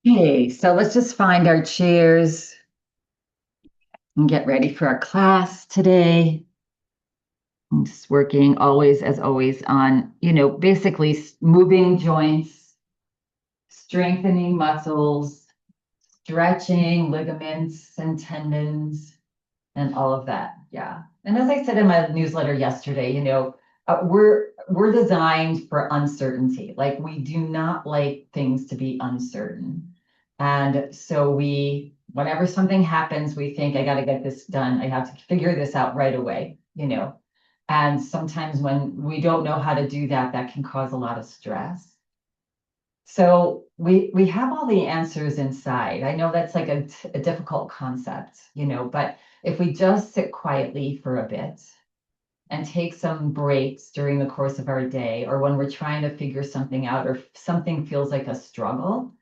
Okay, so let's just find our chairs and get ready for our class today. I'm just working always, as always, on, basically moving joints, strengthening muscles, stretching ligaments and tendons, and all of that. Yeah. And as I said in my newsletter yesterday, we're designed for uncertainty. Like we do not like things to be uncertain. And so whenever something happens, we think, I got to get this done. I have to figure this out right away. And sometimes when we don't know how to do that, that can cause a lot of stress. So we have all the answers inside. I know that's like a difficult concept, but if we just sit quietly for a bit and take some breaks during the course of our day, or when we're trying to figure something out, or something feels like a struggle,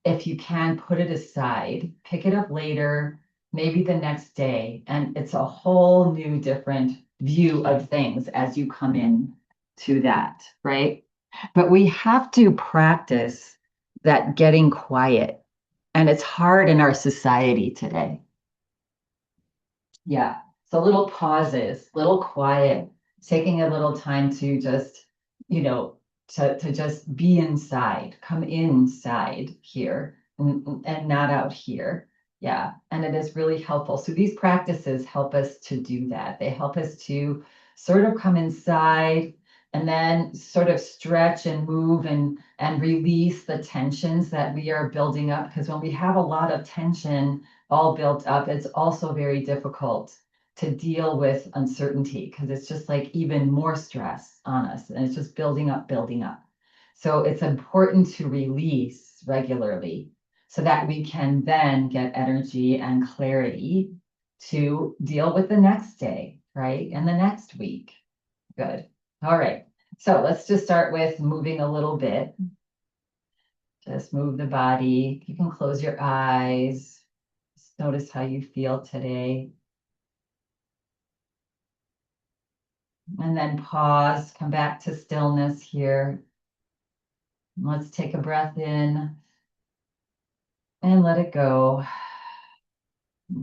if you can put it aside, pick it up later, maybe the next day, and it's a whole new different view of things as you come in to that, right? But we have to practice that getting quiet. And it's hard in our society today. Yeah. So little pauses, little quiet, taking a little time to just, you know, to just be inside, come inside here and not out here. Yeah. And it is really helpful. So these practices help us to do that. They help us to sort of come inside and then sort of stretch and move and release the tensions that we are building up. Because when we have a lot of tension, all built up, it's also very difficult to deal with uncertainty because it's just like even more stress on us and it's just building up, building up. So it's important to release regularly so that we can then get energy and clarity to deal with the next day, right? And the next week. Good. All right. So let's just start with moving a little bit. Just move the body. You can close your eyes. Just notice how you feel today. And then pause, come back to stillness here. Let's take a breath in and let it go.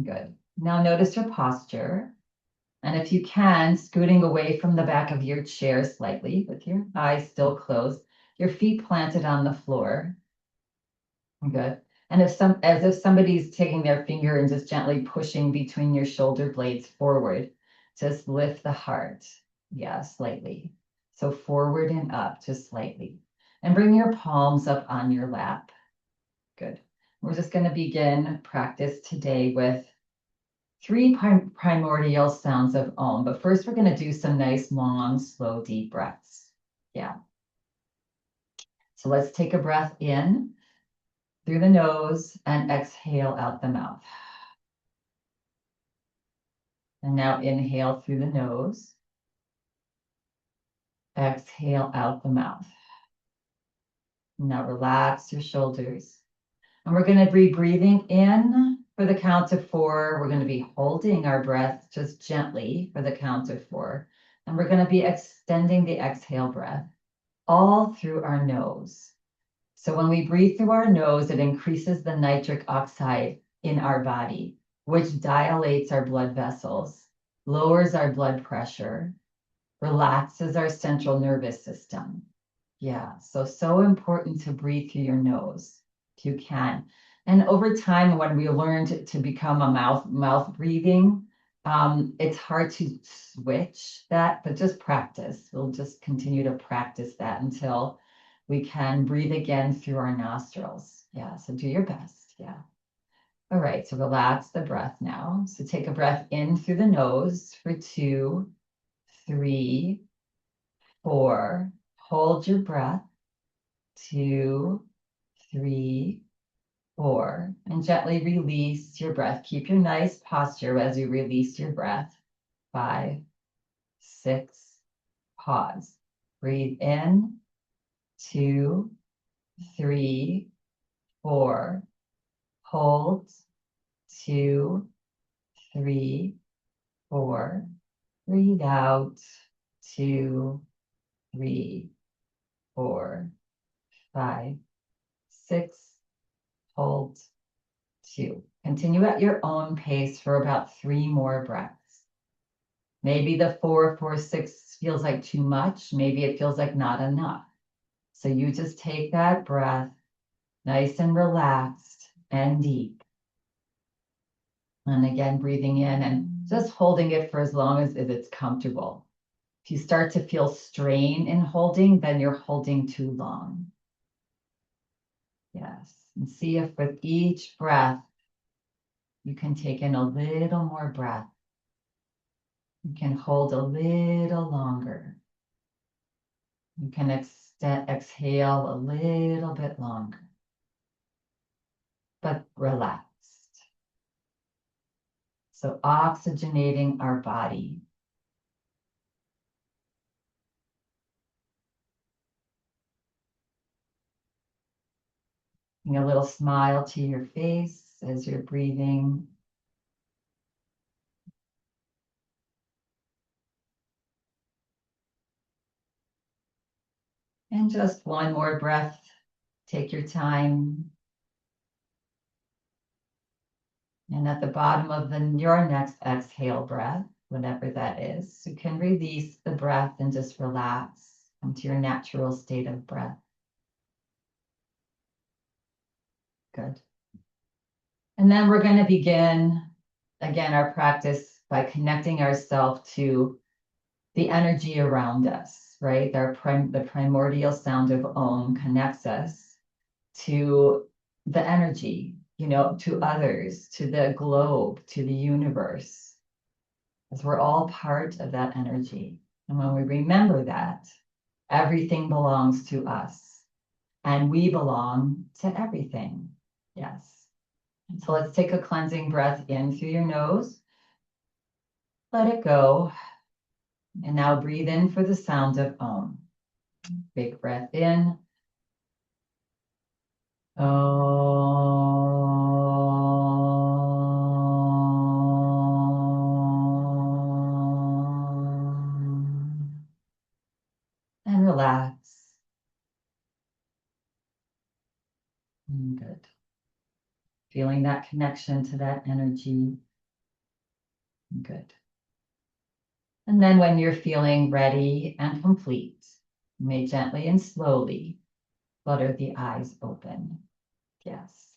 Good. Now notice your posture. And if you can, scooting away from the back of your chair slightly with your eyes still closed, your feet planted on the floor. Good. And as if somebody's taking their finger and just gently pushing between your shoulder blades forward, just lift the heart. Yeah, slightly. So forward and up, just slightly. And bring your palms up on your lap. Good. We're just going to begin practice today with three primordial sounds of Om. But first, we're going to do some nice, long, slow, deep breaths. Yeah. So let's take a breath in through the nose and exhale out the mouth. And now inhale through the nose, exhale out the mouth. Now relax your shoulders. And we're going to be breathing in for the count of 4. We're going to be holding our breath just gently for the count of 4. And we're going to be extending the exhale breath all through our nose. So when we breathe through our nose, it increases the nitric oxide in our body, which dilates our blood vessels, lowers our blood pressure, relaxes our central nervous system. Yeah, so important to breathe through your nose if you can. And over time, when we learned to become a mouth breathing, it's hard to switch that, but just practice. We'll just continue to practice that until we can breathe again through our nostrils. Yeah, so do your best. Yeah. All right, so relax the breath now. So take a breath in through the nose for 2, 3, 4. Hold your breath. 2, 3, 4. And gently release your breath. Keep your nice posture as you release your breath. 5, 6. Pause. Breathe in. 2, 3, 4. Hold. 2, 3, 4. Breathe out. 2, 3, 4, 5, 6. hold, 2. Continue at your own pace for about 3 more breaths. Maybe the 4, 4, 6 feels like too much. Maybe it feels like not enough. So you just take that breath, nice and relaxed and deep. And again, breathing in and just holding it for as long as it's comfortable. If you start to feel strain in holding, then you're holding too long. Yes. And see if with each breath, you can take in a little more breath. You can hold a little longer. You can exhale a little bit longer, but relaxed. So oxygenating our body. Bring a little smile to your face as you're breathing. And just one more breath. Take your time. And at the bottom of your next exhale breath, whatever that is, you can release the breath and just relax into your natural state of breath. Good. And then we're going to begin, again, our practice by connecting ourselves to the energy around us, right? The primordial sound of Om connects us to the energy, to others, to the globe, to the universe, as we're all part of that energy. And when we remember that, everything belongs to us and we belong to everything. Yes. So let's take a cleansing breath in through your nose. Let it go. And now breathe in for the sound of Om. Big breath in. Om. And relax. Good. Feeling that connection to that energy. Good. And then when you're feeling ready and complete, you may gently and slowly flutter the eyes open. Yes.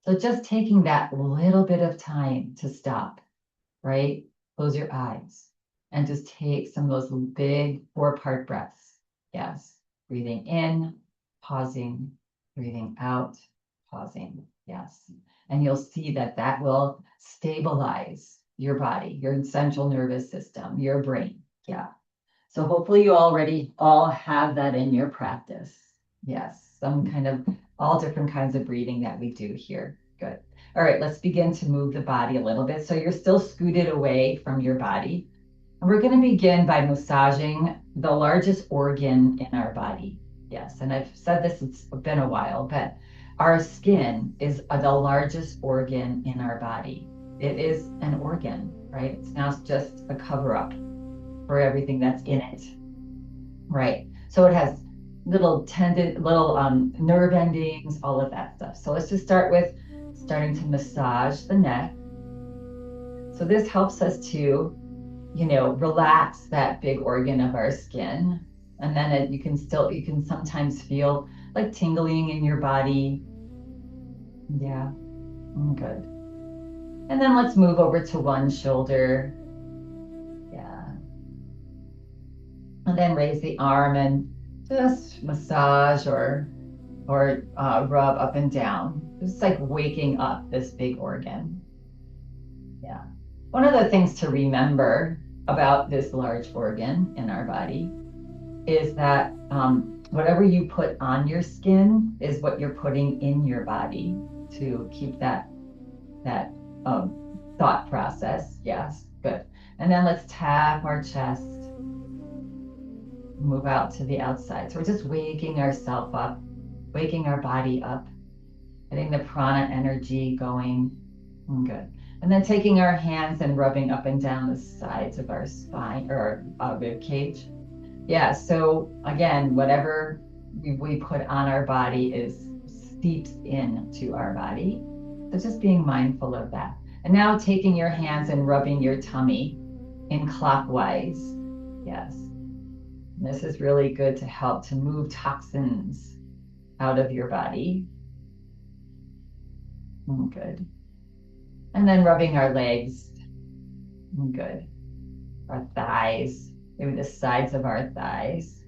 So just taking that little bit of time to stop, right? Close your eyes and just take some of those big 4-part breaths. Yes. Breathing in, pausing, breathing out, pausing. Yes. And you'll see that that will stabilize your body, your central nervous system, your brain. Yeah. So hopefully you already all have that in your practice. Yes. Some kind of all different kinds of breathing that we do here. Good. All right, let's begin to move the body a little bit. So you're still scooted away from your body. And we're going to begin by massaging the largest organ in our body. Yes, and I've said this, it's been a while, but our skin is the largest organ in our body. It is an organ, right? It's not just a cover-up for everything that's in it, right? So it has little nerve endings, all of that stuff. So let's just start with starting to massage the neck. So this helps us to, relax that big organ of our skin. And then you can sometimes feel like tingling in your body. Yeah, good. And then let's move over to one shoulder. Yeah. And then raise the arm and just massage or rub up and down. Just like waking up this big organ. Yeah. One of the things to remember about this large organ in our body is that whatever you put on your skin is what you're putting in your body to keep that thought process. Yes, good. And then let's tap our chest, move out to the outside. So we're just waking ourselves up, waking our body up, getting the prana energy going. Good. And then taking our hands and rubbing up and down the sides of our spine or our rib cage. Yeah, so again, whatever we put on our body is seeps into our body. So just being mindful of that. And now taking your hands and rubbing your tummy in clockwise. Yes. And this is really good to help to move toxins out of your body. Good. And then rubbing our legs. Good. Our thighs, maybe the sides of our thighs.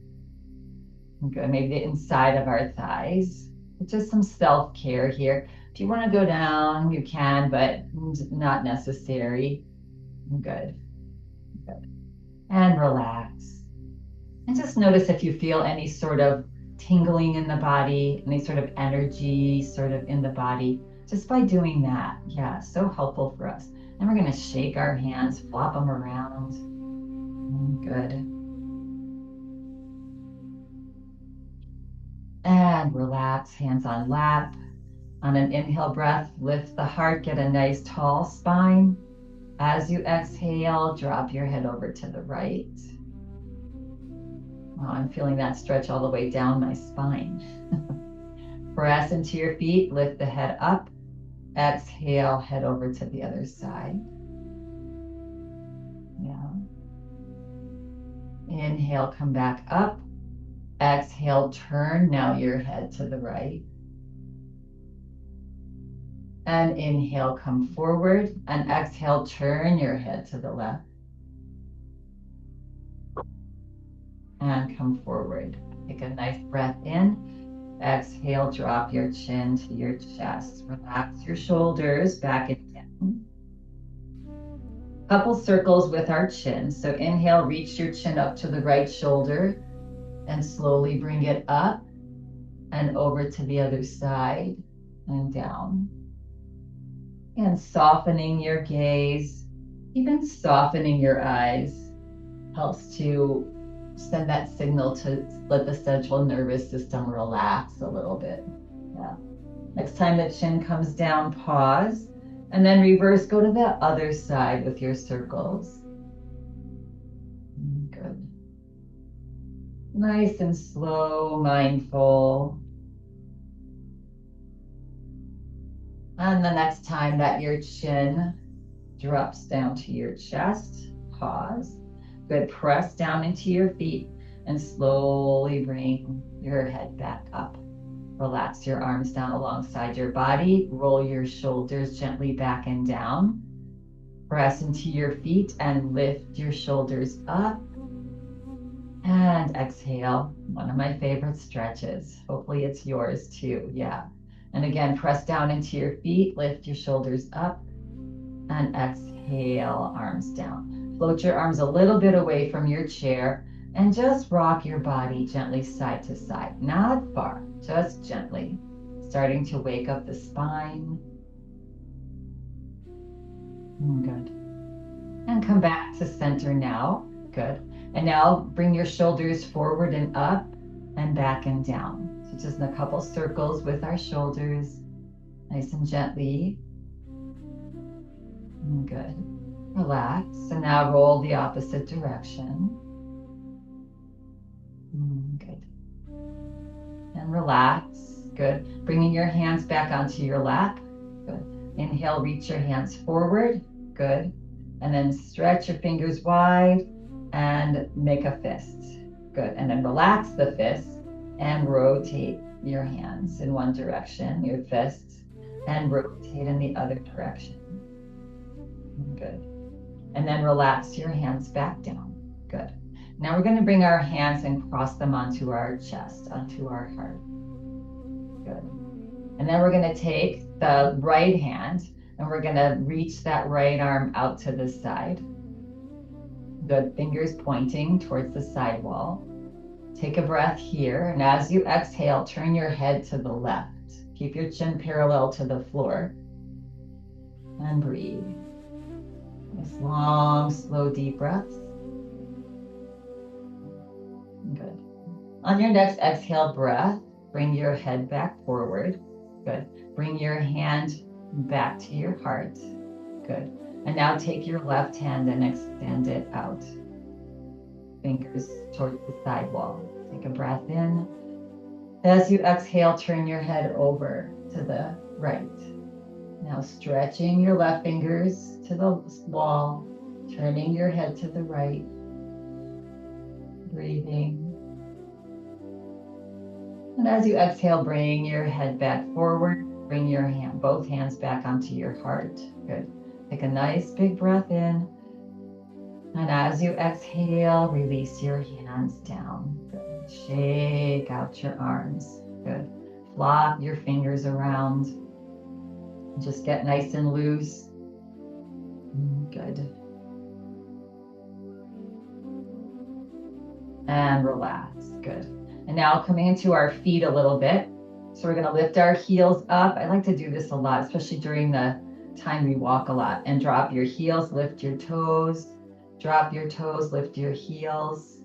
Good. Maybe the inside of our thighs. Just some self-care here. If you want to go down, you can, but not necessary. Good. Good. And relax. And just notice if you feel any sort of tingling in the body, any sort of energy sort of in the body, just by doing that. Yeah, so helpful for us. And we're going to shake our hands, flop them around. Good. And relax, hands on lap. On an inhale breath, lift the heart, get a nice tall spine. As you exhale, drop your head over to the right. Oh, I'm feeling that stretch all the way down my spine. Press into your feet, lift the head up. Exhale, head over to the other side. Yeah. Inhale, come back up. Exhale, turn now your head to the right. And inhale, come forward. And exhale, turn your head to the left. And come forward. Take a nice breath in. Exhale, drop your chin to your chest. Relax your shoulders back and down. Couple circles with our chin. So inhale, reach your chin up to the right shoulder and slowly bring it up and over to the other side and down. And softening your gaze, even softening your eyes helps to send that signal to let the central nervous system relax a little bit. Yeah. Next time the chin comes down, pause, and then reverse, go to the other side with your circles. Good. Nice and slow, mindful. And the next time that your chin drops down to your chest, pause. Good, press down into your feet and slowly bring your head back up. Relax your arms down alongside your body. Roll your shoulders gently back and down. Press into your feet and lift your shoulders up. And exhale, one of my favorite stretches. Hopefully it's yours too, yeah. And again, press down into your feet, lift your shoulders up, and exhale, arms down. Float your arms a little bit away from your chair and just rock your body gently side to side. Not far, just gently. Starting to wake up the spine. Good. And come back to center now. Good. And now bring your shoulders forward and up and back and down. So just in a couple circles with our shoulders, nice and gently. Good. Relax. And now roll the opposite direction. Good. And relax. Good. Bringing your hands back onto your lap. Good. Inhale, reach your hands forward. Good. And then stretch your fingers wide and make a fist. Good. And then relax the fist and rotate your hands in one direction, your fists, and rotate in the other direction. Good. And then relax your hands back down. Good. Now we're going to bring our hands and cross them onto our chest, onto our heart. Good. And then we're going to take the right hand and we're going to reach that right arm out to the side. Good. Fingers pointing towards the side wall. Take a breath here. And as you exhale, turn your head to the left. Keep your chin parallel to the floor. And breathe. Nice long, slow, deep breaths. Good. On your next exhale breath, bring your head back forward. Good. Bring your hand back to your heart. Good. And now take your left hand and extend it out. Fingers towards the side wall. Take a breath in As you exhale, turn your head over to the right. Now stretching your left fingers to the wall, turning your head to the right, breathing. And as you exhale, bring your head back forward, bring your both hands back onto your heart. Good. Take a nice big breath in. And as you exhale, release your hands down. Good. Shake out your arms. Good. Flop your fingers around. Just get nice and loose. Good. And relax. Good. And now coming into our feet a little bit. So we're going to lift our heels up. I like to do this a lot, especially during the time we walk a lot. And drop your heels, lift your toes. Drop your toes, lift your heels.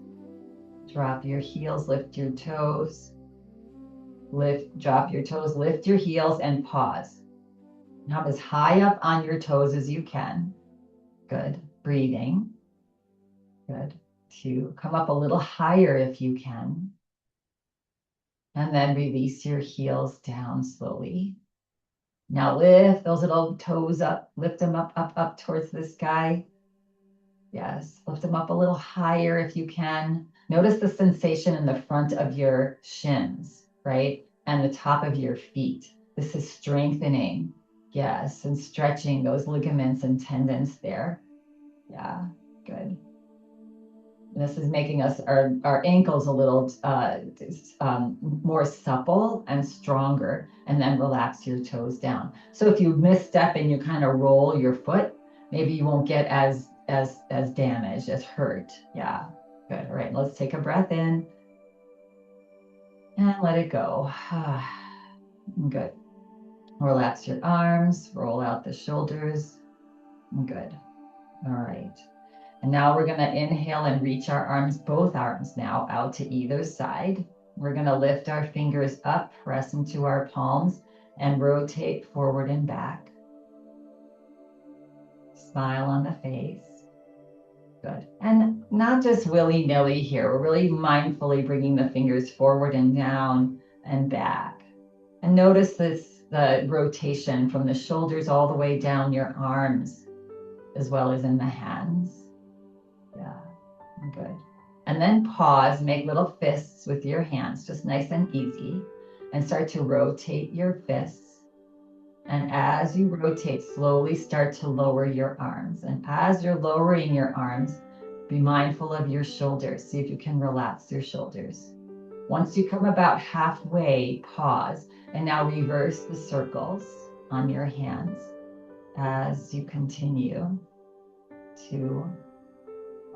Drop your heels, lift your toes. Drop your toes, lift your heels, and pause. Now as high up on your toes as you can. Good. Breathing. Good. 2. Come up a little higher if you can. And then release your heels down slowly. Now lift those little toes up. Lift them up towards the sky. Yes. Lift them up a little higher if you can. Notice the sensation in the front of your shins, right? And the top of your feet. This is strengthening. Yes. And stretching those ligaments and tendons there. Yeah. Good. And this is making our ankles a little more supple and stronger, and then relax your toes down. So if you misstep and you kind of roll your foot, maybe you won't get as damaged, as hurt. Yeah, good. All right, let's take a breath in and let it go. Good. Relax your arms, roll out the shoulders. Good. All right. And now we're going to inhale and reach our arms, both arms now, out to either side. We're going to lift our fingers up, press into our palms, and rotate forward and back. Smile on the face. Good. And not just willy-nilly here. We're really mindfully bringing the fingers forward and down and back. And notice the rotation from the shoulders all the way down your arms, as well as in the hands. Yeah, good. And then pause, make little fists with your hands, just nice and easy, and start to rotate your fists. And as you rotate, slowly start to lower your arms. And as you're lowering your arms, be mindful of your shoulders. See if you can relax your shoulders. Once you come about halfway, pause, and now reverse the circles on your hands as you continue to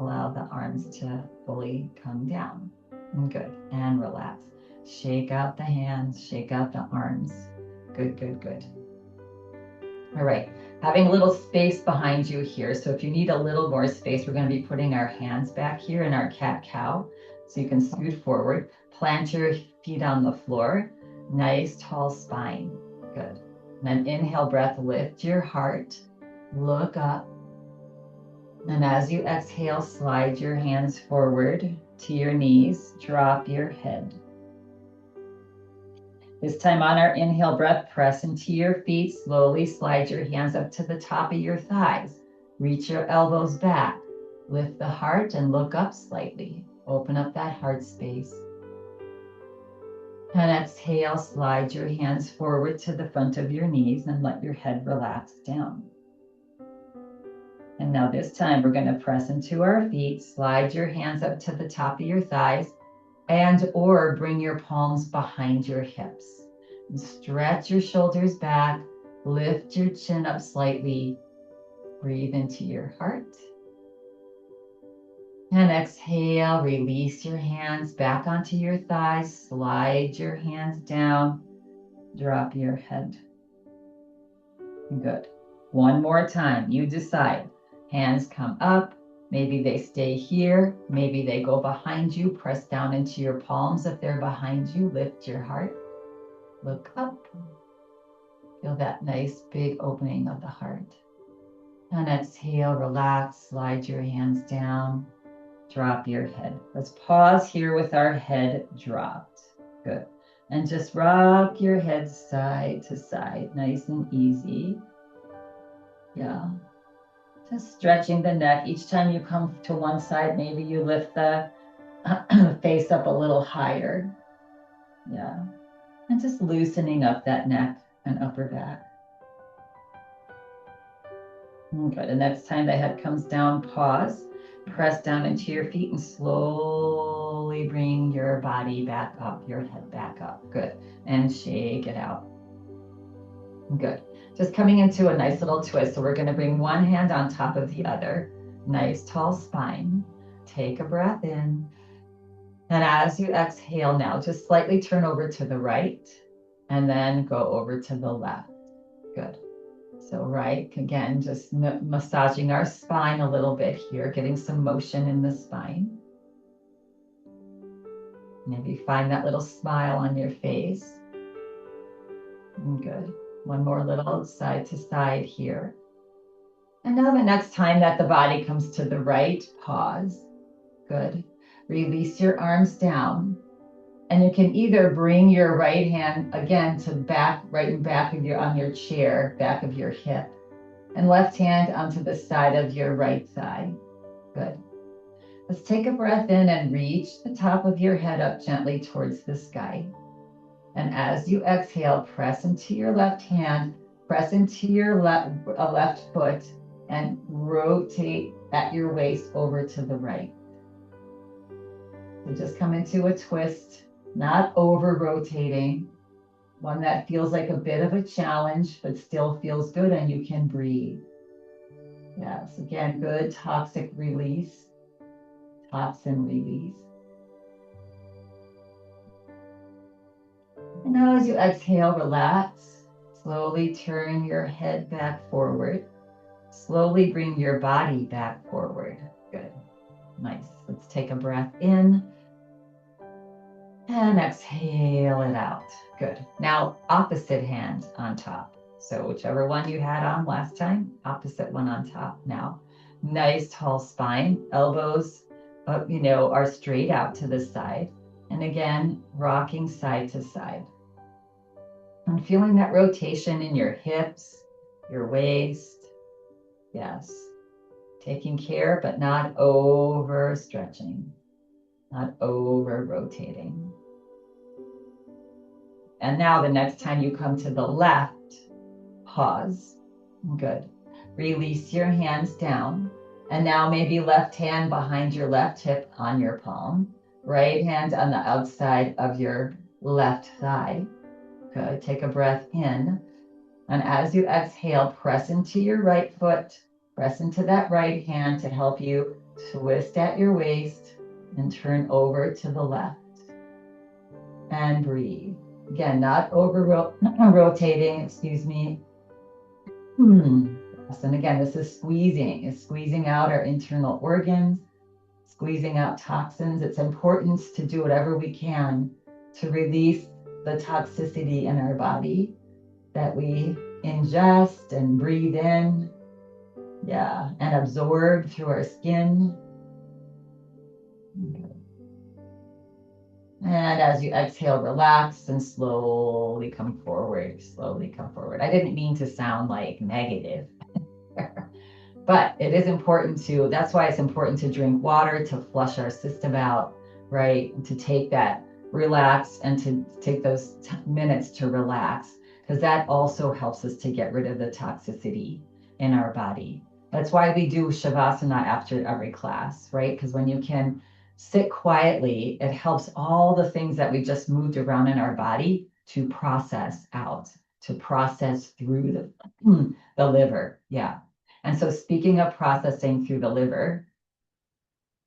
allow the arms to fully come down. Good. And relax. Shake out the hands, shake out the arms. Good, good, good. All right. Having a little space behind you here. So if you need a little more space, we're going to be putting our hands back here in our cat-cow. So you can scoot forward, plant your feet on the floor. Nice tall spine. Good. And then inhale, breath, lift your heart, look up. And as you exhale, slide your hands forward to your knees, drop your head. This time on our inhale breath, press into your feet, slowly slide your hands up to the top of your thighs. Reach your elbows back, lift the heart and look up slightly. Open up that heart space. And exhale, slide your hands forward to the front of your knees and let your head relax down. And now this time we're going to press into our feet, slide your hands up to the top of your thighs, and or bring your palms behind your hips. And stretch your shoulders back, lift your chin up slightly, breathe into your heart. And exhale, release your hands back onto your thighs, slide your hands down, drop your head. Good. One more time, you decide. Hands come up, maybe they stay here, maybe they go behind you, press down into your palms if they're behind you, lift your heart, look up. Feel that nice big opening of the heart. And exhale, relax, slide your hands down, drop your head. Let's pause here with our head dropped. Good. And just rock your head side to side, nice and easy. Yeah. Just stretching the neck. Each time you come to one side, maybe you lift the face up a little higher. Yeah. And just loosening up that neck and upper back. Good. The next time the head comes down, pause, press down into your feet and slowly bring your body back up, your head back up. Good. And shake it out. Good. Just coming into a nice little twist. So we're going to bring one hand on top of the other. Nice tall spine. Take a breath in. And as you exhale now, just slightly turn over to the right and then go over to the left. Good. So right, again, just massaging our spine a little bit here, getting some motion in the spine. Maybe find that little smile on your face. Good. One more little side to side here. And now the next time that the body comes to the right, pause. Good. Release your arms down. And you can either bring your right hand again to back, right in back of on your chair, back of your hip, and left hand onto the side of your right thigh. Good. Let's take a breath in and reach the top of your head up gently towards the sky. And as you exhale, press into your left hand, press into your left foot, and rotate at your waist over to the right. So just come into a twist, not over rotating, one that feels like a bit of a challenge, but still feels good and you can breathe. Yes, again, good toxic release, toxin release. And now as you exhale, relax. Slowly turn your head back forward. Slowly bring your body back forward. Good. Nice. Let's take a breath in. And exhale it out. Good. Now, opposite hand on top. So whichever one you had on last time, opposite one on top now. Nice tall spine. Elbows, are straight out to the side. And again, rocking side to side. And feeling that rotation in your hips, your waist. Yes. Taking care, but not over stretching, not over rotating. And now the next time you come to the left, pause. Good. Release your hands down. And now maybe left hand behind your left hip on your palm. Right hand on the outside of your left thigh. Good. Take a breath in. And as you exhale, press into your right foot. Press into that right hand to help you twist at your waist and turn over to the left. And breathe. Again, not over rotating, excuse me. Yes, and again, this is squeezing out our internal organs, squeezing out toxins. It's important to do whatever we can to release the toxicity in our body that we ingest and breathe in. Yeah, and absorb through our skin. Okay. And as you exhale, relax and slowly come forward. Slowly come forward. I didn't mean to sound like negative, but it is important that's why it's important to drink water, to flush our system out, right? And to take that relax and to take those minutes to relax, because that also helps us to get rid of the toxicity in our body. That's why we do Shavasana after every class, right? Because when you can sit quietly, it helps all the things that we just moved around in our body to process out, to process through the liver. Yeah. And so speaking of processing through the liver,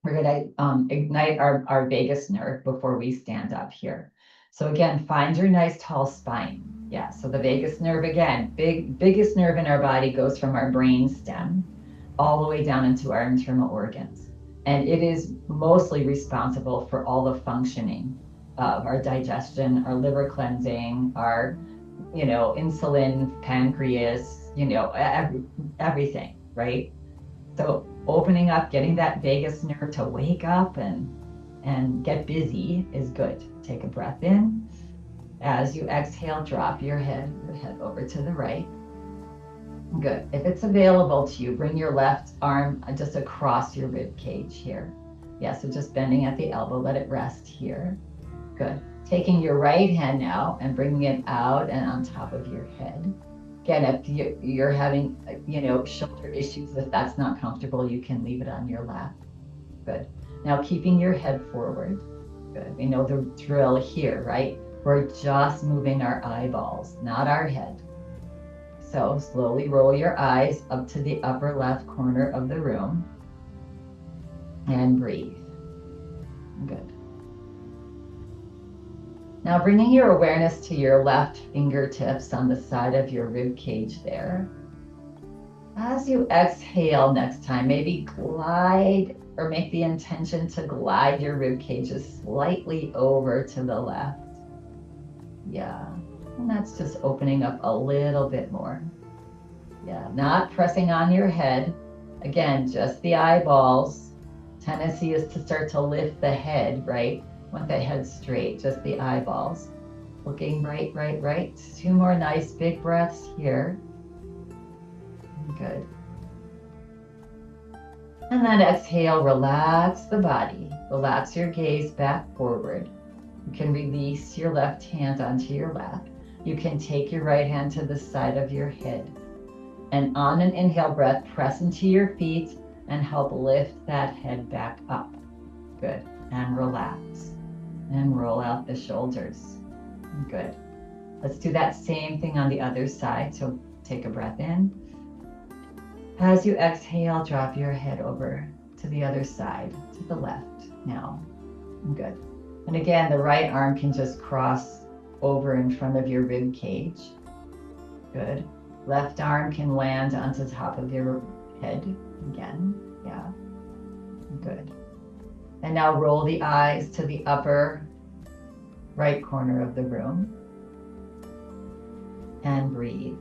we're going to ignite our vagus nerve before we stand up here. So again, find your nice tall spine. Yeah, so the vagus nerve, again, biggest nerve in our body, goes from our brain stem all the way down into our internal organs. And it is mostly responsible for all the functioning of our digestion, our liver cleansing, our, insulin, pancreas, everything, right? So opening up, getting that vagus nerve to wake up and get busy is good. Take a breath in. As you exhale, drop your head over to the right. Good. If it's available to you, bring your left arm just across your rib cage here. Yeah, so just bending at the elbow, let it rest here. Good. Taking your right hand now and bringing it out and on top of your head. Again, if you're having, shoulder issues, if that's not comfortable, you can leave it on your lap. Good. Now keeping your head forward. Good. We know the drill here, right? We're just moving our eyeballs, not our head. So slowly roll your eyes up to the upper left corner of the room and breathe. Good. Now bringing your awareness to your left fingertips on the side of your rib cage there. As you exhale next time, maybe glide or make the intention to glide your rib cages slightly over to the left. Yeah, and that's just opening up a little bit more. Yeah, not pressing on your head. Again, just the eyeballs. Tendency is to start to lift the head, right? Want the head straight, just the eyeballs. Looking right, right, right. 2 more nice big breaths here. Good. And then exhale, relax the body. Relax your gaze back forward. You can release your left hand onto your lap. You can take your right hand to the side of your head. And on an inhale breath, press into your feet and help lift that head back up. Good. And relax. And roll out the shoulders. Good. Let's do that same thing on the other side. So take a breath in. As you exhale, drop your head over to the other side, to the left now. Good. And again, the right arm can just cross over in front of your rib cage. Good. Left arm can land onto top of your head again. Yeah. Good. And now roll the eyes to the upper right corner of the room. And breathe.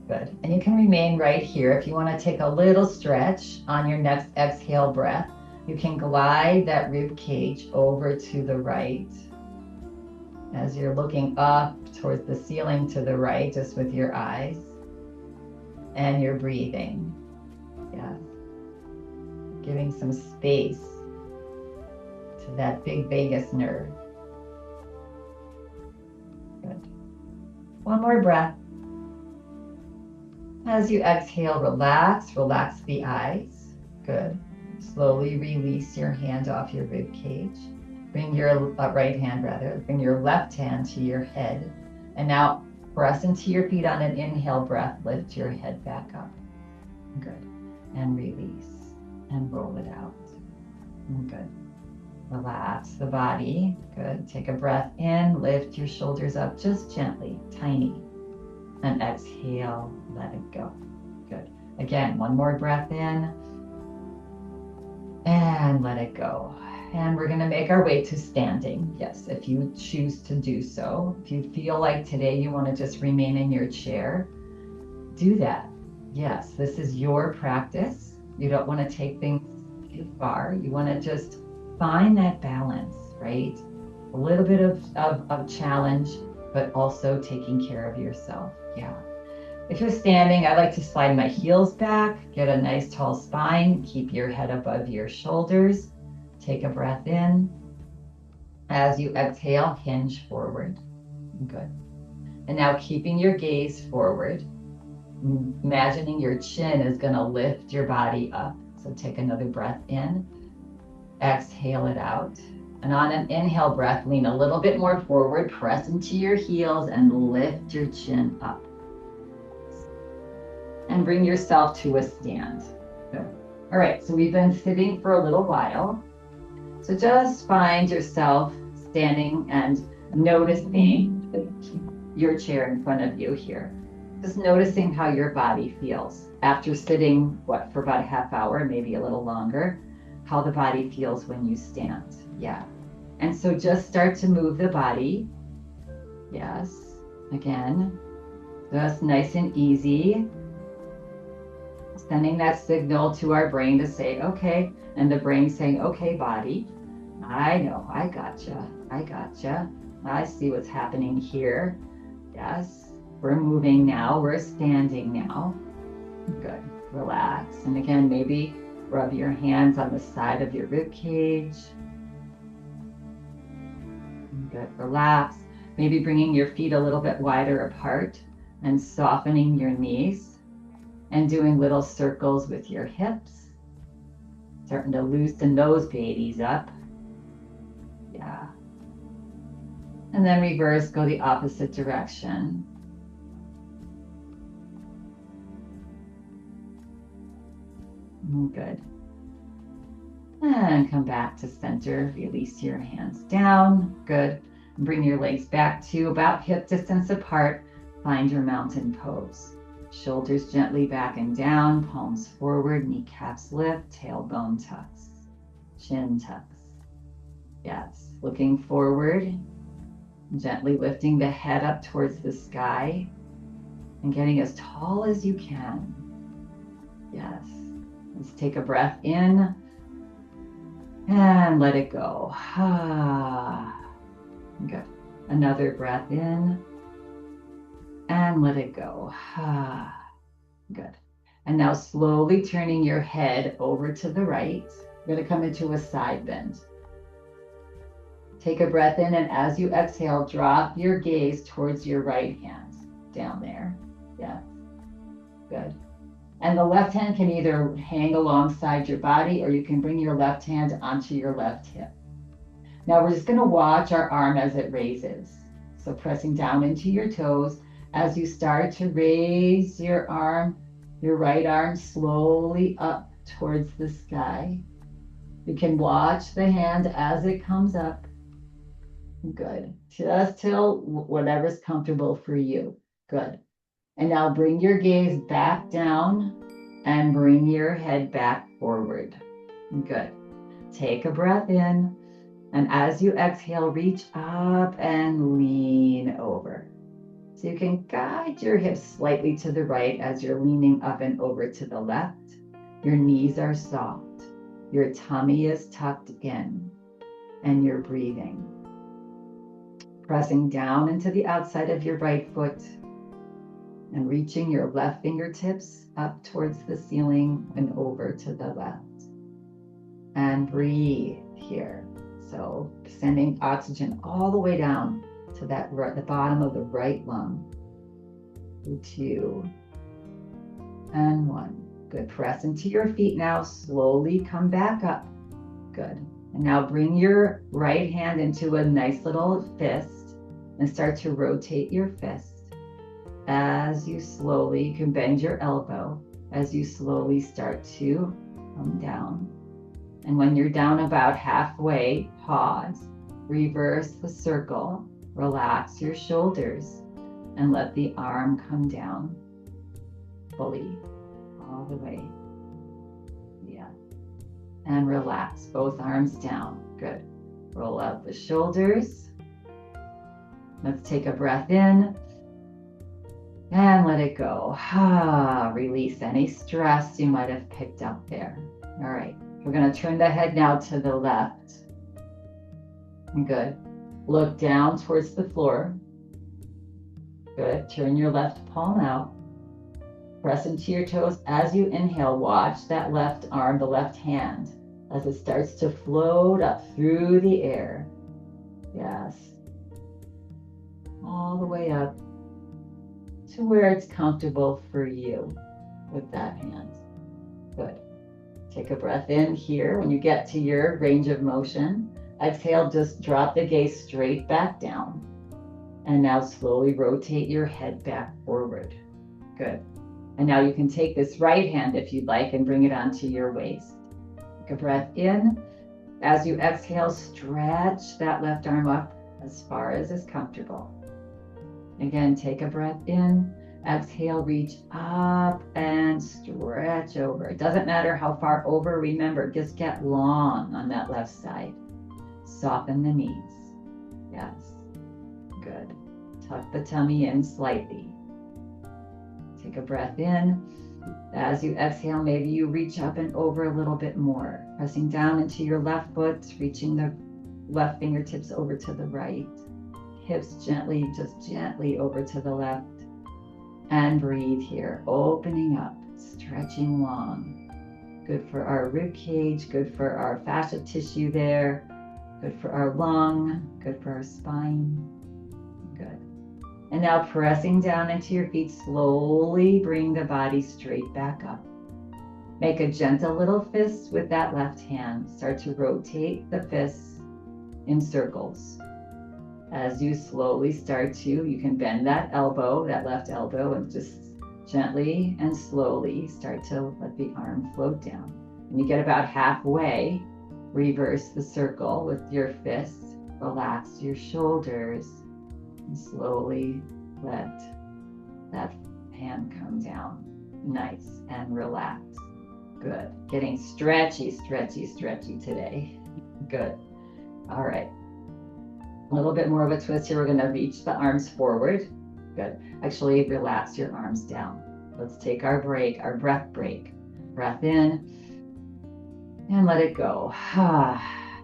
Good. And you can remain right here. If you want to take a little stretch on your next exhale breath, you can glide that rib cage over to the right. As you're looking up towards the ceiling to the right, just with your eyes. And you're breathing. Yes. Giving some space to that big vagus nerve. Good. One more breath. As you exhale, relax the eyes. Good. Slowly release your hand off your rib cage. Bring your bring your left hand to your head. And now press into your feet on an inhale breath. Lift your head back up. Good. And release. And roll it out. Good. Relax the body. Good. Take a breath in. Lift your shoulders up just gently, tiny. And exhale, let it go. Good. Again, one more breath in. And let it go. And we're going to make our way to standing. Yes, if you choose to do so. If you feel like today you want to just remain in your chair, do that. Yes, this is your practice. You don't want to take things too far. You want to just find that balance, right? A little bit of challenge, but also taking care of yourself. Yeah. If you're standing, I like to slide my heels back, get a nice tall spine, keep your head above your shoulders. Take a breath in. As you exhale, hinge forward. Good. And now keeping your gaze forward, imagining your chin is going to lift your body up. So take another breath in. Exhale it out. And on an inhale breath, lean a little bit more forward, press into your heels and lift your chin up. And bring yourself to a stand. Good. All right, so we've been sitting for a little while. So just find yourself standing and noticing your chair in front of you here. Just noticing how your body feels after sitting, for about a half hour, maybe a little longer, how the body feels when you stand. Yeah. And so just start to move the body. Yes. Again, just nice and easy. Sending that signal to our brain to say, okay, and the brain saying, okay, body, I know, I gotcha. I see what's happening here. Yes, we're moving now. We're standing now. Good. Relax. And again, maybe rub your hands on the side of your rib cage. Good. Relax. Maybe bringing your feet a little bit wider apart and softening your knees and doing little circles with your hips. Starting to loosen those babies up. Yeah. And then reverse, go the opposite direction. Good. And come back to center. Release your hands down. Good. Bring your legs back to about hip distance apart. Find your mountain pose. Shoulders gently back and down. Palms forward. Kneecaps lift. Tailbone tucks. Chin tucks. Yes. Looking forward. Gently lifting the head up towards the sky. And getting as tall as you can. Yes. Let's take a breath in. And let it go. Good. Another breath in. And let it go. Good. And now slowly turning your head over to the right. You're going to come into a side bend. Take a breath in, and as you exhale, drop your gaze towards your right hand. Down there. Yeah. Good. And the left hand can either hang alongside your body, or you can bring your left hand onto your left hip. Now we're just going to watch our arm as it raises. So pressing down into your toes. As you start to raise your arm, your right arm slowly up towards the sky. You can watch the hand as it comes up. Good. Just till whatever's comfortable for you. Good. And now bring your gaze back down and bring your head back forward. Good. Take a breath in. And as you exhale, reach up and lean over. So you can guide your hips slightly to the right as you're leaning up and over to the left. Your knees are soft. Your tummy is tucked in. And you're breathing. Pressing down into the outside of your right foot. And reaching your left fingertips up towards the ceiling and over to the left. And breathe here. So sending oxygen all the way down to the bottom of the right lung. 2 and 1. Good. Press into your feet now. Slowly come back up. Good. And now bring your right hand into a nice little fist and start to rotate your fist. As you slowly, you can bend your elbow as you slowly start to come down. And when you're down about halfway, pause, reverse the circle, relax your shoulders, and let the arm come down fully, all the way. Yeah. And relax, both arms down. Good. Roll out the shoulders. Let's take a breath in. And let it go. Release any stress you might have picked up there. All right. We're going to turn the head now to the left. Good. Look down towards the floor. Good. Turn your left palm out. Press into your toes. As you inhale, watch that left arm, the left hand, as it starts to float up through the air. Yes. All the way up to where it's comfortable for you with that hand. Good. Take a breath in here. When you get to your range of motion, exhale, just drop the gaze straight back down. And now slowly rotate your head back forward. Good. And now you can take this right hand if you'd like and bring it onto your waist. Take a breath in. As you exhale, stretch that left arm up as far as is comfortable. Again, take a breath in. Exhale, reach up and stretch over. It doesn't matter how far over. Remember, just get long on that left side. Soften the knees. Yes. Good. Tuck the tummy in slightly. Take a breath in. As you exhale, maybe you reach up and over a little bit more. Pressing down into your left foot, reaching the left fingertips over to the right. hips gently, just gently over to the left. And breathe here, opening up, stretching long. Good for our rib cage, good for our fascia tissue there, good for our lung, good for our spine. Good. And now pressing down into your feet, slowly bring the body straight back up. Make a gentle little fist with that left hand. Start to rotate the fists in circles. As you slowly start to, you can bend that elbow, that left elbow, and just gently and slowly start to let the arm float down. When you get about halfway, reverse the circle with your fist. Relax your shoulders and slowly let that hand come down. Nice and relax. Good. Getting stretchy, stretchy, stretchy today. Good. All right. A little bit more of a twist here. We're going to reach the arms forward. Good. Actually, relax your arms down. Let's take our break, our breath break. Breath in and let it go.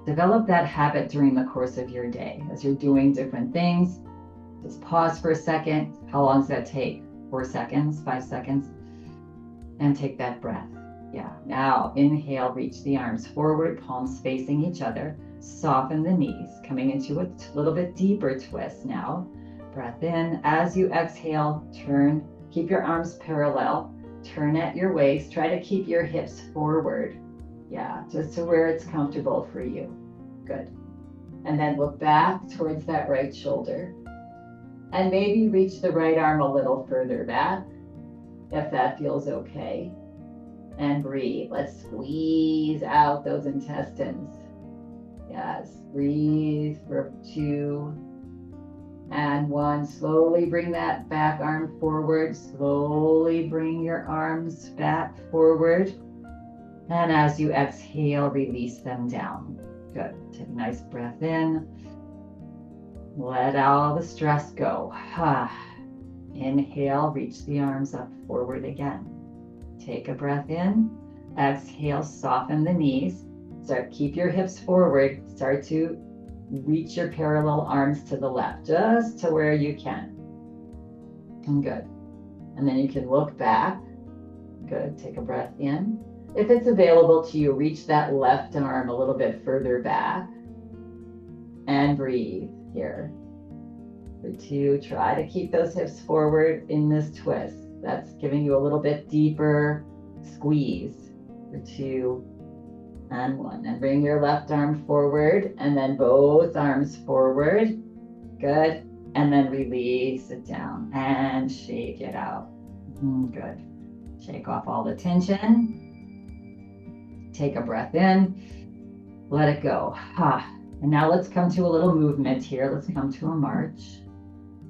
Develop that habit during the course of your day. As you're doing different things, just pause for a second. How long does that take? 4 seconds, 5 seconds? And take that breath. Yeah. Now inhale, reach the arms forward, palms facing each other. Soften the knees, coming into a little bit deeper twist now. Breath in. As you exhale, turn. Keep your arms parallel. Turn at your waist. Try to keep your hips forward. Yeah, just to where it's comfortable for you. Good. And then look back towards that right shoulder. And maybe reach the right arm a little further back, if that feels okay. And breathe. Let's squeeze out those intestines. Yes, breathe for 2 and 1. Slowly bring that back arm forward. Slowly bring your arms back forward. And as you exhale, release them down. Good. Take a nice breath in. Let all the stress go. Inhale, reach the arms up forward again. Take a breath in. Exhale, soften the knees. Keep your hips forward. Start to reach your parallel arms to the left, just to where you can. And good. And then you can look back. Good. Take a breath in. If it's available to you, reach that left arm a little bit further back. And breathe here. For 2, try to keep those hips forward in this twist. That's giving you a little bit deeper squeeze. For 2 and 1. And bring your left arm forward and then both arms forward. Good. And then release it down and shake it out. Good. Shake off all the tension. Take a breath in. Let it go. And now let's come to a little movement here. Let's come to a march.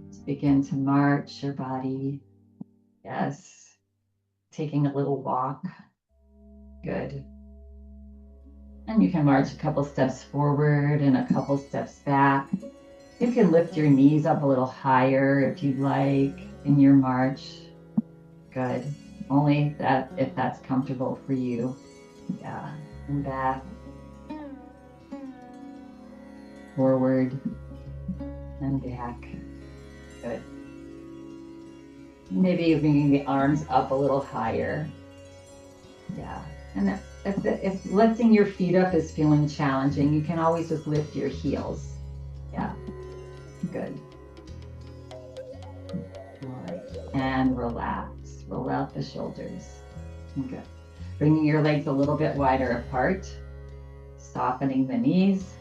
Let's begin to march your body. Yes. Taking a little walk. Good. And you can march a couple steps forward and a couple steps back. You can lift your knees up a little higher if you'd like in your march. Good. Only that if that's comfortable for you. Yeah. And back. Forward and back. Good. Maybe bringing the arms up a little higher. Yeah. And if lifting your feet up is feeling challenging, you can always just lift your heels. Yeah. Good. All right. And relax. Roll out the shoulders. Good. Bringing your legs a little bit wider apart. Softening the knees.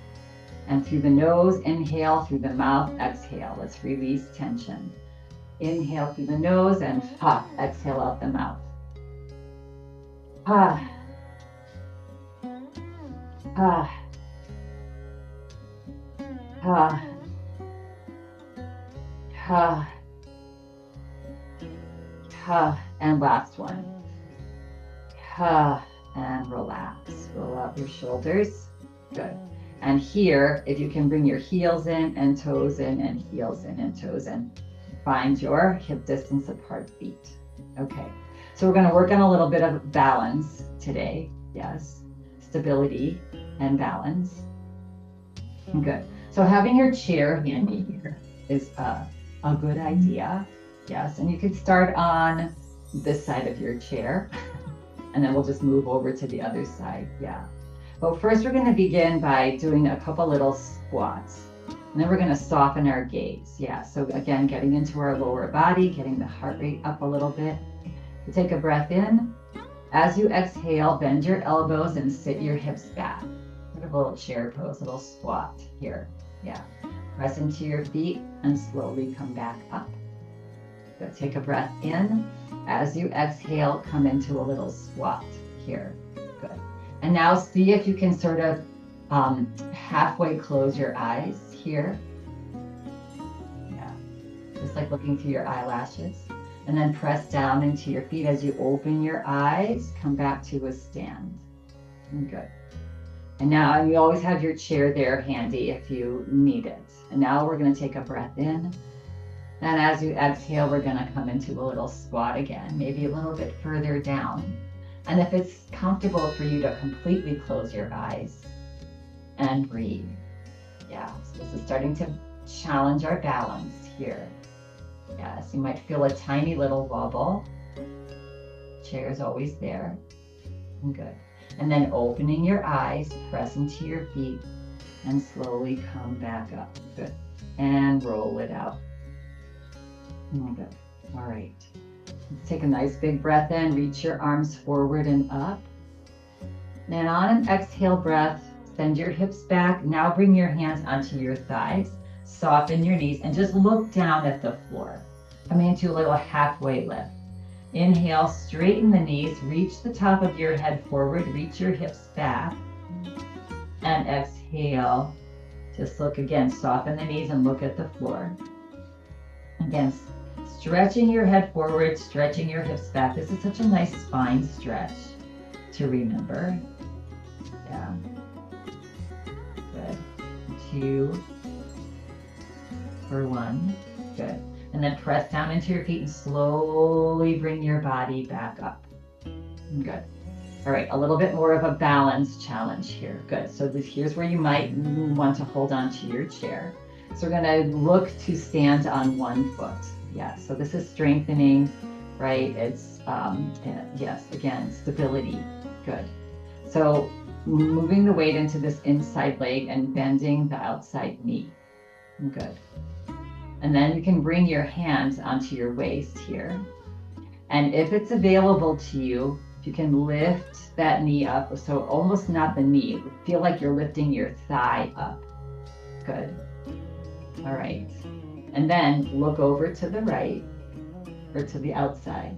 And through the nose, inhale. Through the mouth, exhale. Let's release tension. Inhale through the nose and exhale out the mouth. And last one. And relax. Roll out your shoulders. Good. And here, if you can bring your heels in and toes in and heels in and toes in. Find your hip distance apart feet. Okay. So we're going to work on a little bit of balance today. Yes. Stability and balance. Good. So having your chair handy here. is a good idea. Yes, and you could start on this side of your chair and then we'll just move over to the other side. Yeah. But first we're going to begin by doing a couple little squats. And then we're going to soften our gaze. Yeah, so again, getting into our lower body, getting the heart rate up a little bit. You take a breath in. As you exhale, bend your elbows and sit your hips back. Sort of a little chair pose, a little squat here. Yeah. Press into your feet and slowly come back up. Good. Take a breath in. As you exhale, come into a little squat here. Good. And now see if you can sort of halfway close your eyes here. Yeah. Just like looking through your eyelashes. And then press down into your feet as you open your eyes. Come back to a stand. Good. And now you always have your chair there handy if you need it. And now we're going to take a breath in. And as you exhale, we're going to come into a little squat again, maybe a little bit further down. And if it's comfortable for you to completely close your eyes and breathe. Yeah, so this is starting to challenge our balance here. Yes, you might feel a tiny little wobble. Chair is always there. Good. And then opening your eyes, press into your feet, and slowly come back up. Good. And roll it out. Good. All right. Let's take a nice big breath in. Reach your arms forward and up. And on an exhale breath, send your hips back. Now bring your hands onto your thighs. Soften your knees and just look down at the floor. Coming into a little halfway lift. Inhale, straighten the knees. Reach the top of your head forward. Reach your hips back. And exhale. Just look again. Soften the knees and look at the floor. Again, stretching your head forward, stretching your hips back. This is such a nice spine stretch to remember. Yeah. Good. 2 for 1. Good. And then press down into your feet and slowly bring your body back up. Good. All right, a little bit more of a balance challenge here. Good. So here's where you might want to hold on to your chair. So we're going to look to stand on one foot. Yeah, so this is strengthening, right? It's, yes, again, stability. Good. So moving the weight into this inside leg and bending the outside knee. Good. And then you can bring your hands onto your waist here. And if it's available to you, you can lift that knee up. So almost not the knee. Feel like you're lifting your thigh up. Good. All right. And then look over to the right or to the outside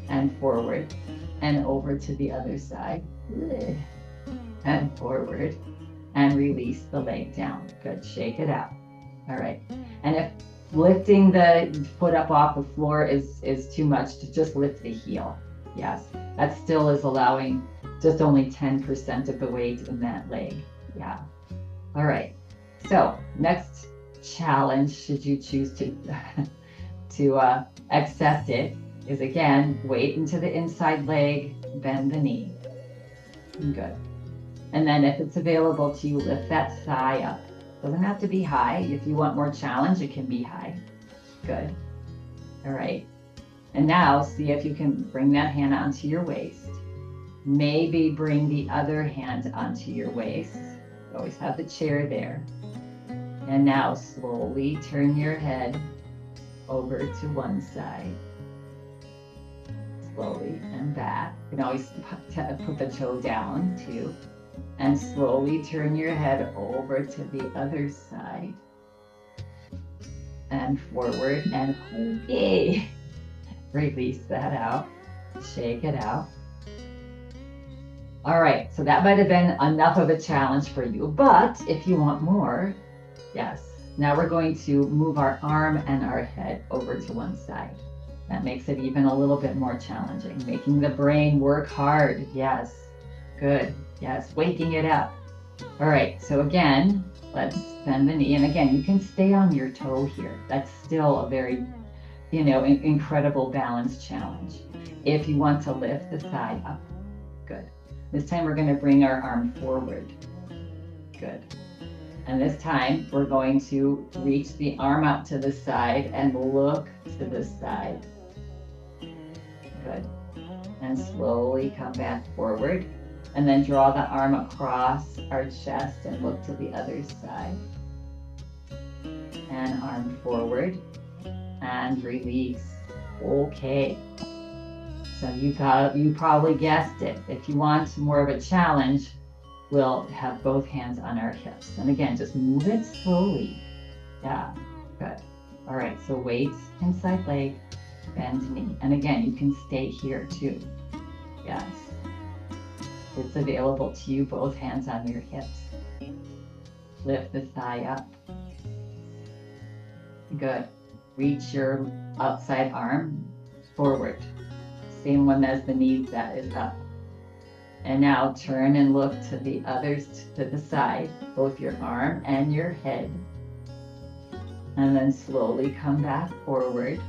and forward and over to the other side and forward and release the leg down. Good. Shake it out. All right. And if lifting the foot up off the floor is too much, to just lift the heel. Yes. That still is allowing just only 10% of the weight in that leg. Yeah. All right. So next challenge, should you choose to accept it, is again, weight into the inside leg, bend the knee. Good. And then if it's available to you, lift that thigh up. Doesn't have to be high. If you want more challenge, it can be high. Good. All right. And now see if you can bring that hand onto your waist. Maybe bring the other hand onto your waist. You always have the chair there. And now slowly turn your head over to one side. Slowly and back. You can always put the toe down too. And slowly turn your head over to the other side. And forward and okay. Release that out. Shake it out. All right, so that might have been enough of a challenge for you, but if you want more, yes. Now we're going to move our arm and our head over to one side. That makes it even a little bit more challenging, making the brain work hard. Yes, good. Yes, waking it up. All right, so again, let's bend the knee. And again, you can stay on your toe here. That's still a very, incredible balance challenge. If you want to lift the thigh up, good. This time we're going to bring our arm forward. Good. And this time we're going to reach the arm out to the side and look to the side. Good. And slowly come back forward. And then draw the arm across our chest and look to the other side. And arm forward and release. Okay. So you probably guessed it. If you want more of a challenge, we'll have both hands on our hips. And again, just move it slowly. Yeah, good. All right, so weights inside leg, bend knee. And again, you can stay here too. Yes. It's available to you, both hands on your hips. Lift the thigh up. Good. Reach your outside arm forward. Same one as the knee that is up. And now turn and look to the others to the side, both your arm and your head. And then slowly come back forward.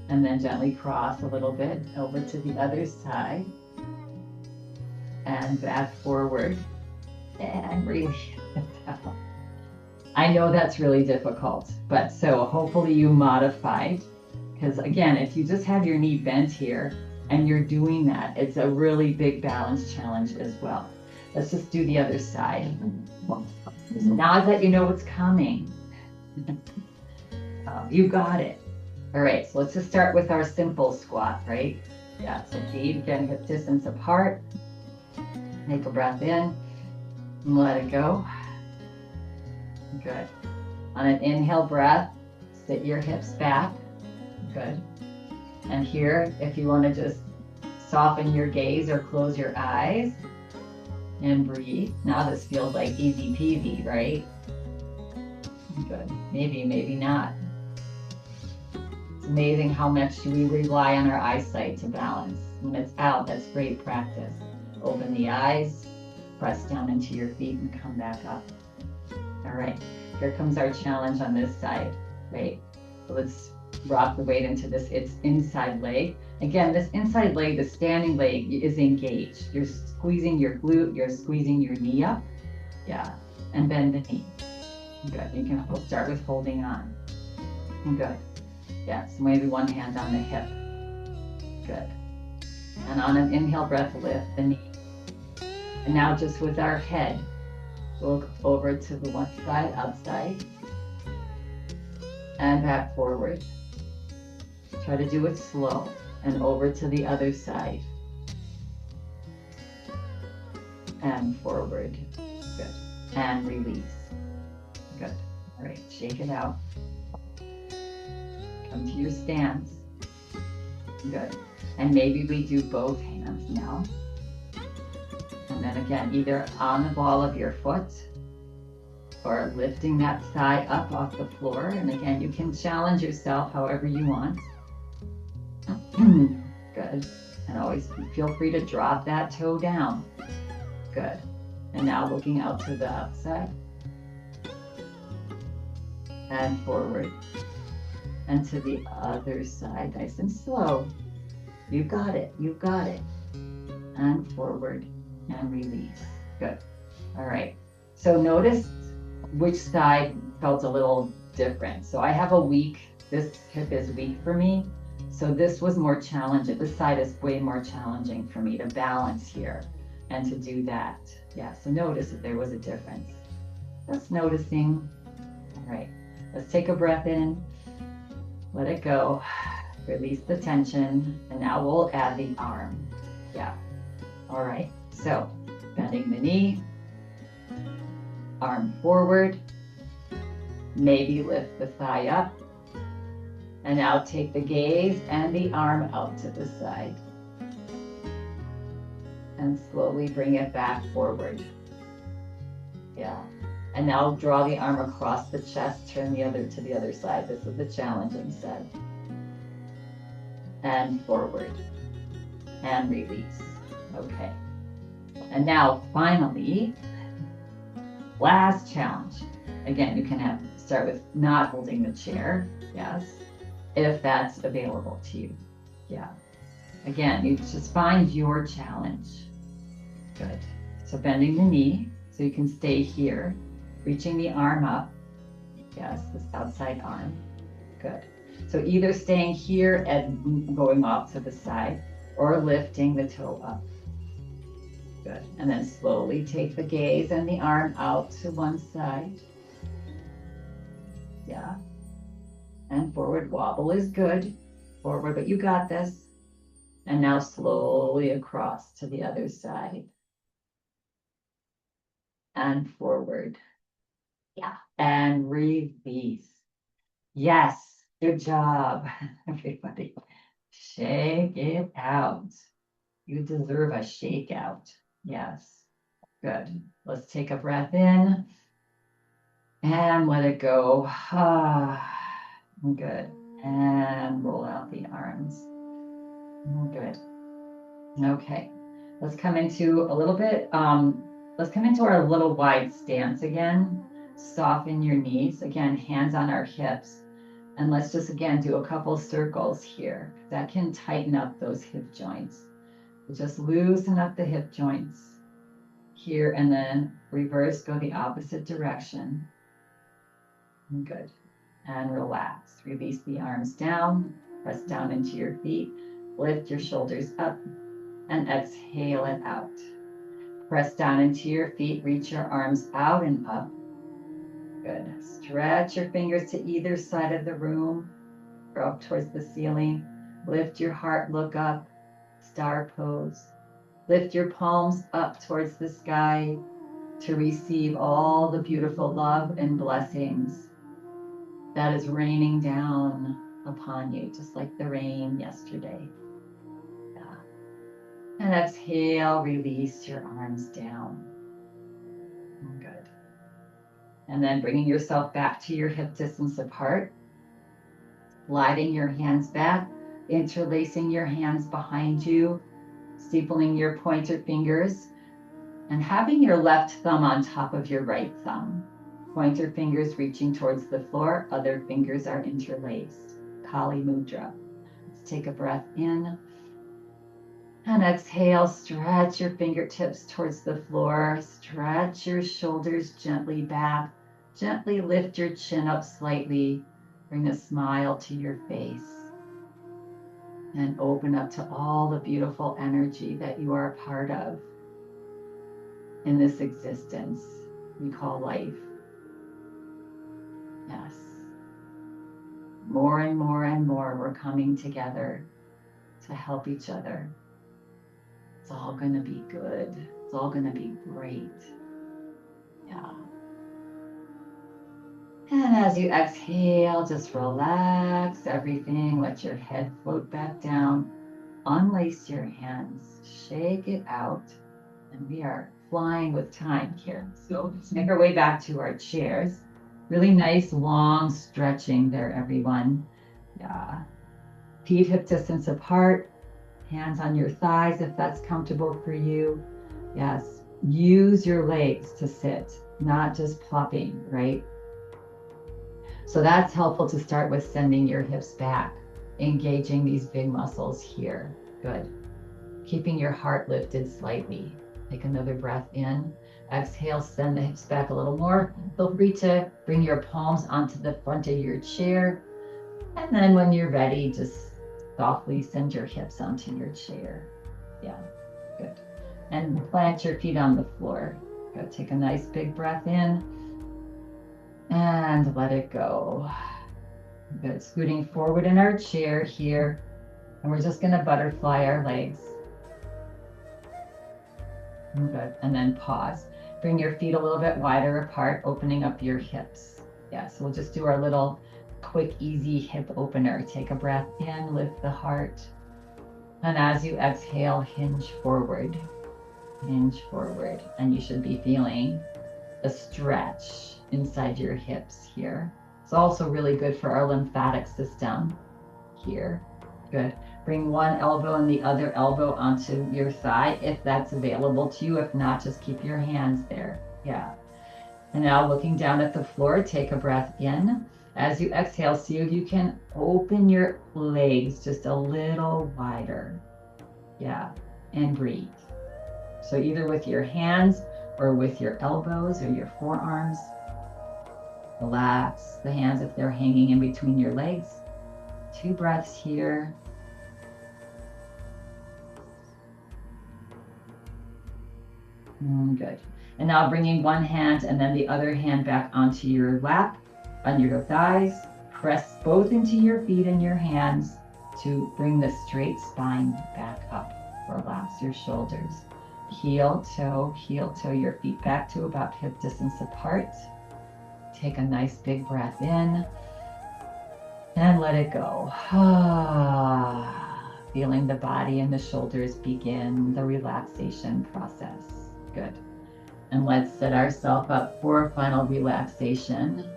And then gently cross a little bit over to the other side. And back forward. And release it down. I know that's really difficult, but so hopefully you modified. Because again, if you just have your knee bent here and you're doing that, it's a really big balance challenge as well. Let's just do the other side. Now that you know what's coming, you got it. All right, so let's just start with our simple squat, right? Yeah, so feet again, hip distance apart. Take a breath in and let it go. Good. On an inhale breath, sit your hips back. Good. And here, if you want to just soften your gaze or close your eyes and breathe. Now this feels like easy peasy, right? Good. Maybe, maybe not. It's amazing how much we rely on our eyesight to balance. When it's out, that's great practice. Open the eyes, press down into your feet and come back up. All right, here comes our challenge on this side, right? So let's rock the weight into this, it's inside leg. Again, this inside leg, the standing leg is engaged. You're squeezing your glute, you're squeezing your knee up. Yeah, and bend the knee. Good, you can start with holding on. Good, yeah, so maybe one hand on the hip. Good. And on an inhale breath, lift the knee. And now just with our head, look over to the one side, outside, and back forward. Try to do it slow, and over to the other side. And forward. Good. And release. Good. All right, shake it out. Come to your stance. Good. And maybe we do both hands now. And then again, either on the ball of your foot or lifting that thigh up off the floor. And again, you can challenge yourself however you want. Good. And always feel free to drop that toe down. Good. And now looking out to the outside. And forward. And to the other side, nice and slow. You got it. You got it. And forward. And release. Good. All right. So notice which side felt a little different. So I have a weak, this hip is weak for me. So this was more challenging. This side is way more challenging for me to balance here and to do that. Yeah, so notice if there was a difference. Just noticing. All right. Let's take a breath in. Let it go. Release the tension. And now we'll add the arm. Yeah. All right. So, bending the knee, arm forward, maybe lift the thigh up, and now take the gaze and the arm out to the side. And slowly bring it back forward. Yeah. And now draw the arm across the chest, turn the other to the other side. This is the challenging side. And forward. And release. Okay. And now, finally, last challenge. Again, you can start with not holding the chair, yes, if that's available to you. Yeah. Again, you just find your challenge. Good. So bending the knee, so you can stay here. reaching the arm up. Yes, this outside arm. Good. So either staying here and going off to the side or lifting the toe up. Good. And then slowly take the gaze and the arm out to one side. Yeah. And forward wobble is good. Forward, but you got this. And now slowly across to the other side. And forward. Yeah. And release. Yes. Good job, everybody. Shake it out. You deserve a shake out. Yes. Good. Let's take a breath in and let it go. Good. And roll out the arms. Good. Okay. Let's come into a little bit, let's come into our little wide stance again. Soften your knees. Again, hands on our hips. And let's just again do a couple circles here. That can tighten up those hip joints. Just loosen up the hip joints here and then reverse, go the opposite direction. Good. And relax. Release the arms down. Press down into your feet. Lift your shoulders up and exhale it out. Press down into your feet. Reach your arms out and up. Good. Stretch your fingers to either side of the room or up towards the ceiling. Lift your heart, look up. Star pose. Lift your palms up towards the sky to receive all the beautiful love and blessings that is raining down upon you, just like the rain yesterday. Yeah. And exhale, release your arms down. Good. And then bringing yourself back to your hip distance apart, sliding your hands back, interlacing your hands behind you, steepling your pointer fingers, and having your left thumb on top of your right thumb. Pointer fingers reaching towards the floor, other fingers are interlaced. Kali Mudra. Let's take a breath in. And exhale, stretch your fingertips towards the floor. Stretch your shoulders gently back. Gently lift your chin up slightly. Bring a smile to your face. And open up to all the beautiful energy that you are a part of in this existence we call life. Yes. More and more and more, we're coming together to help each other. It's all going to be good. It's all going to be great. Yeah. And as you exhale, just relax everything. Let your head float back down. Unlace your hands. Shake it out. And we are flying with time here. So let's make our way back to our chairs. Really nice, long stretching there, everyone. Yeah. Feet hip distance apart. Hands on your thighs if that's comfortable for you. Yes. Use your legs to sit, not just plopping, right? So that's helpful to start with, sending your hips back, engaging these big muscles here. Good. Keeping your heart lifted slightly. Take another breath in. Exhale, send the hips back a little more. Feel free to bring your palms onto the front of your chair. And then when you're ready, just softly send your hips onto your chair. Yeah, good. And plant your feet on the floor. Good. Take a nice big breath in and let it go. Good. Scooting forward in our chair here. And we're just going to butterfly our legs. Good. And then pause. Bring your feet a little bit wider apart, opening up your hips. Yeah, so we'll just do our little quick, easy hip opener. Take a breath in, lift the heart. And as you exhale, hinge forward. Hinge forward. And you should be feeling a stretch inside your hips here. It's also really good for our lymphatic system here. Good. Bring one elbow and the other elbow onto your thigh if that's available to you. If not, just keep your hands there. Yeah. And now looking down at the floor, take a breath in. As you exhale, see if you can open your legs just a little wider. Yeah. And breathe. So either with your hands or with your elbows or your forearms. Relax the hands if they're hanging in between your legs. 2 breaths here. Good. And now bringing one hand and then the other hand back onto your lap, under your thighs. Press both into your feet and your hands to bring the straight spine back up. Relax your shoulders. Heel toe, your feet back to about hip distance apart. Take a nice big breath in and let it go. Feeling the body and the shoulders begin the relaxation process. Good. And let's set ourselves up for final relaxation.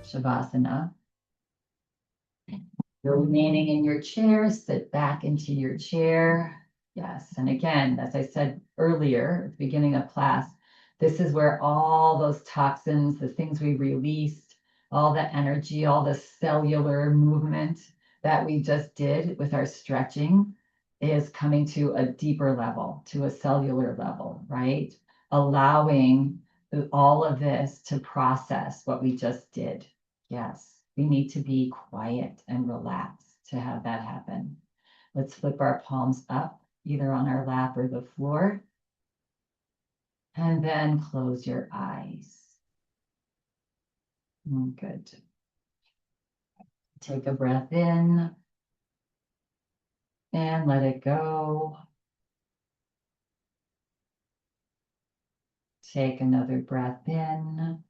Shavasana. You're remaining in your chair, sit back into your chair. Yes, and again, as I said earlier at the beginning of class, this is where all those toxins, the things we released, all the energy, all the cellular movement that we just did with our stretching is coming to a deeper level, to a cellular level, right? Allowing all of this to process what we just did. Yes. We need to be quiet and relaxed to have that happen. Let's flip our palms up, either on our lap or the floor. And then close your eyes. Good. Take a breath in and let it go. Take another breath in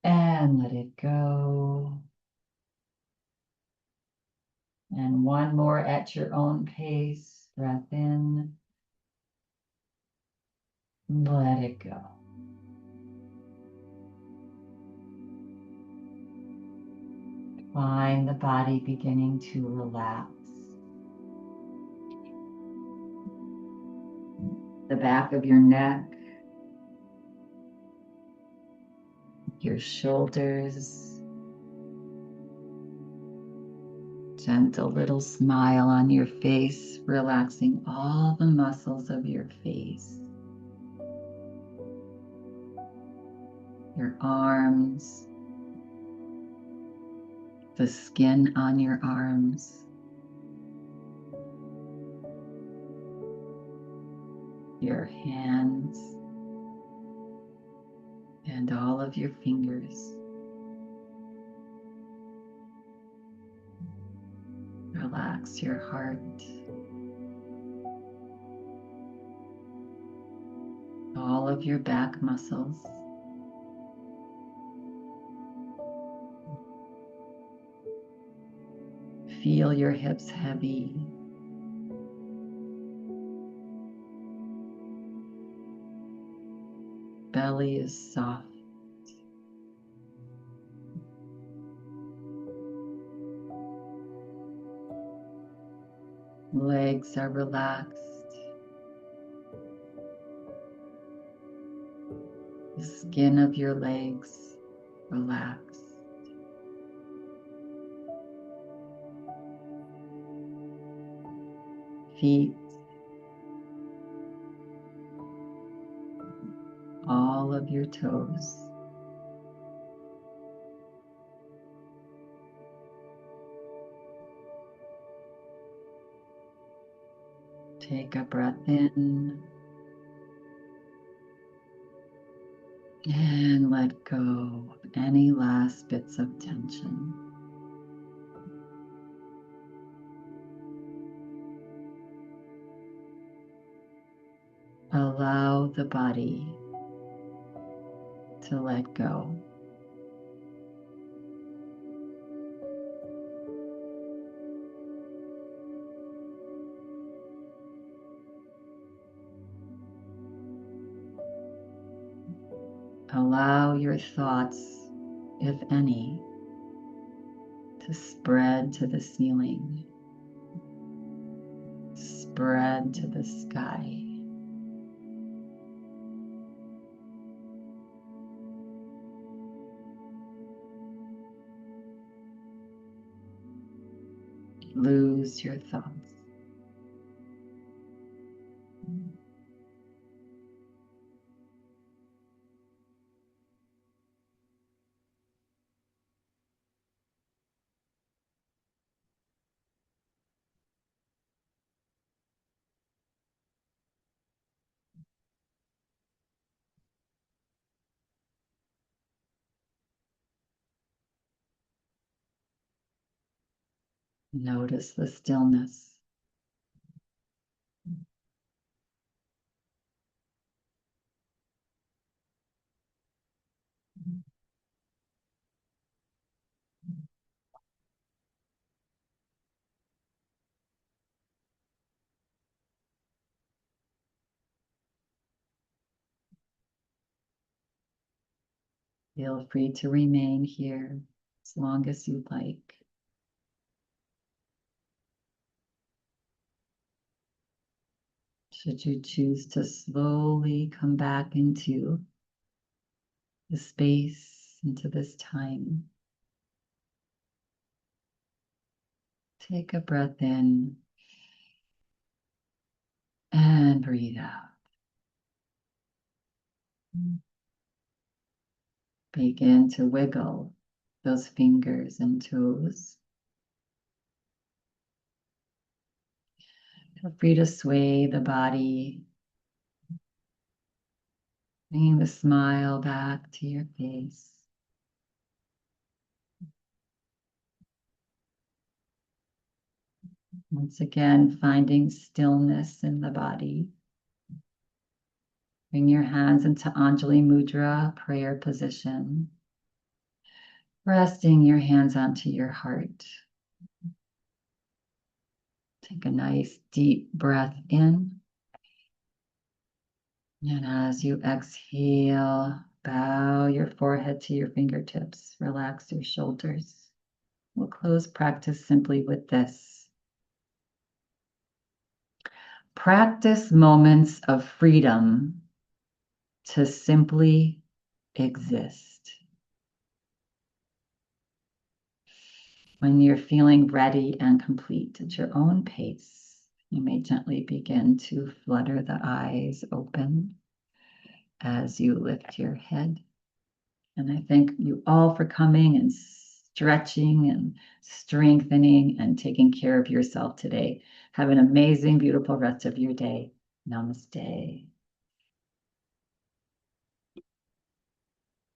and let it go. And one more at your own pace. Breath in. Let it go. Find the body beginning to relax. The back of your neck, your shoulders, gentle little smile on your face, relaxing all the muscles of your face, your arms, the skin on your arms, your hands, and all of your fingers. Relax your heart, all of your back muscles, feel your hips heavy. Belly is soft. Legs are relaxed. The skin of your legs relaxed. Feet, all of your toes. Take a breath in and let go of any last bits of tension. Allow the body to let go. Allow your thoughts, if any, to spread to the ceiling, spread to the sky. Lose your thoughts. Notice the stillness. Feel free to remain here as long as you like. Should you choose to slowly come back into the space, into this time, take a breath in and breathe out. Begin to wiggle those fingers and toes. Feel free to sway the body, bringing the smile back to your face. Once again, finding stillness in the body. Bring your hands into Anjali Mudra, prayer position. Resting your hands onto your heart. Take a nice deep breath in. And as you exhale, bow your forehead to your fingertips. Relax your shoulders. We'll close practice simply with this. Practice moments of freedom to simply exist. When you're feeling ready and complete at your own pace, you may gently begin to flutter the eyes open as you lift your head. And I thank you all for coming and stretching and strengthening and taking care of yourself today. Have an amazing, beautiful rest of your day. Namaste.